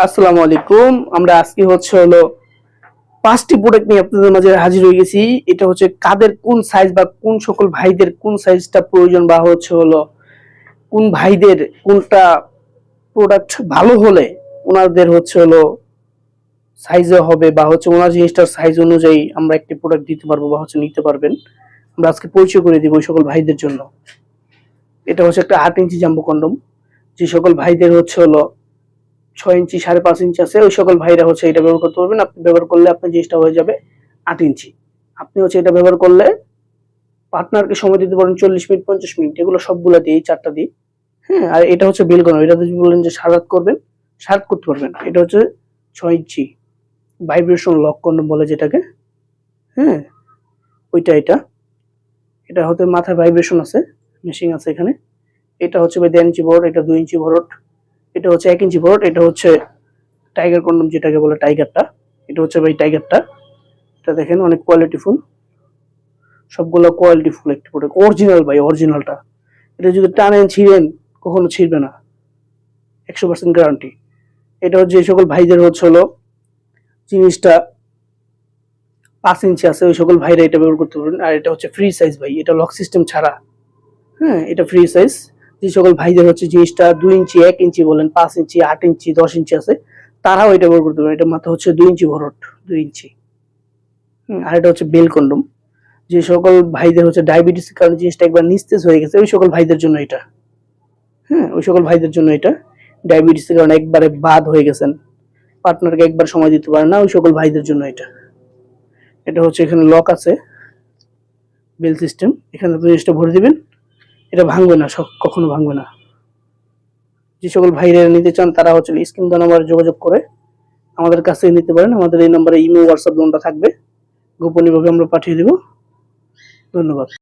আসসালামু আলাইকুম। আমরা আজকে হলো 5টি প্রোডাক্ট নিয়ে আপনাদের মাঝে হাজির হয়ে গেছি। এটা হচ্ছে কাদের কোন সাইজ বা কোন সকল ভাইদের কোন সাইজটা প্রয়োজন বা হলো কোন ভাইদের কোনটা প্রোডাক্ট ভালো হলে ওনাদের হলো সাইজে হবে বা ওনার জিনিসটার সাইজ অনুযায়ী আমরা একটি প্রোডাক্ট দিতে পারবো বা নিতে পারবেন। আমরা আজকে পরিচয় করে দিব ওই সকল ভাইদের জন্য। এটা হচ্ছে একটা 8 ইঞ্চি জাম্বো কন্ডম। যে সকল ভাইদের হলো 6 ইঞ্চি 5.5 ইঞ্চি আছে ওই সকল ভাইরা এটা ব্যবহার করতে পারবেন। আপনি ব্যবহার করলে আপনার জিনিসটা হয়ে যাবে 8 ইঞ্চি। আপনি এটা ব্যবহার করলে পার্টনারকে সময় দিতে পারেন 40 মিনিট 50 মিনিট, এগুলো সবগুলা দিয়ে এই 4টা দিয়ে। হ্যাঁ, আর এটা হচ্ছে বেল কন্ডম। এটা যদি বলেন যে সারাত করবেন, সারাত করতে পারবেন। এটা হচ্ছে 6 ইঞ্চি ভাইব্রেশন লক কন্ডম বলে যেটাকে। হ্যাঁ, ওইটা এটা হতে মাথায় ভাইব্রেশন আছে, মেশিং আছে এখানে। এটা হচ্ছে ভাই 1.5 ইঞ্চি বড়, এটা 2 ইঞ্চি বড়, এটা হচ্ছে 1 ইঞ্চি বড়, এটা হচ্ছে টাইগার কন্ডম যেটাকে বলে টাইগারটা। এটা হচ্ছে ভাই টাইগারটা। এটা দেখেন অনেক কোয়ালিটিফুল, সবগুলো কোয়ালিটিফুল একটি প্রোডাক্ট, অরিজিনাল ভাই, অরিজিনালটা। এটা যদি টানেন ছিঁড়েন কখনো ছিঁড়বে না, 100% গ্যারান্টি। এটা হচ্ছে যে সকল ভাইদের হলো জিনিসটা 5 ইঞ্চি আছে ওই সকল ভাইরা এটা ব্যবহার করতে পারবেন। আর এটা হচ্ছে ফ্রি সাইজ ভাই, এটা লক সিস্টেম ছাড়া। হ্যাঁ, এটা ফ্রি সাইজ। যে সকল ভাইদের জিনিসটা 2 ইঞ্চি 1 ইঞ্চি বলেন, 5 ইঞ্চি 8 ইঞ্চি 10 ইঞ্চি আছে, তারাও এটা ব্যবহার করতে পারেন। এটা মাথা হচ্ছে 2 ইঞ্চি ভরট, 2 ইঞ্চি। আর এটা হচ্ছে বেল কন্ডম। যে সকল ভাইদের ডায়াবেটিস কারণে জিনিসটা একবার নিস্তেজ হয়ে গেছে ওই সকল ভাইদের জন্য এটা। হ্যাঁ, ওই সকল ভাইদের জন্য এটা। ডায়াবেটিস এর কারণে একবারে বাদ হয়ে গেছেন, পার্টনারকে একবার সময় দিতে পারেন না, ওই সকল ভাইদের জন্য এটা। এটা হচ্ছে এখানে লক আছে, বেল সিস্টেম। এখানে জিনিসটা ভরে দিবেন, এটা ভাঙবে না, কখনো ভাঙবে না। যে সকল ভাইরা নিতে চান তারা স্ক্রিন দেওয়া নাম্বারে যোগাযোগ করে আমাদের কাছে নিতে পারেন। আমাদের এই নাম্বারে ইমো হোয়াটসঅ্যাপ নাম্বার থাকবে, গোপনীয়ভাবে আমরা পাঠিয়ে দেব। ধন্যবাদ।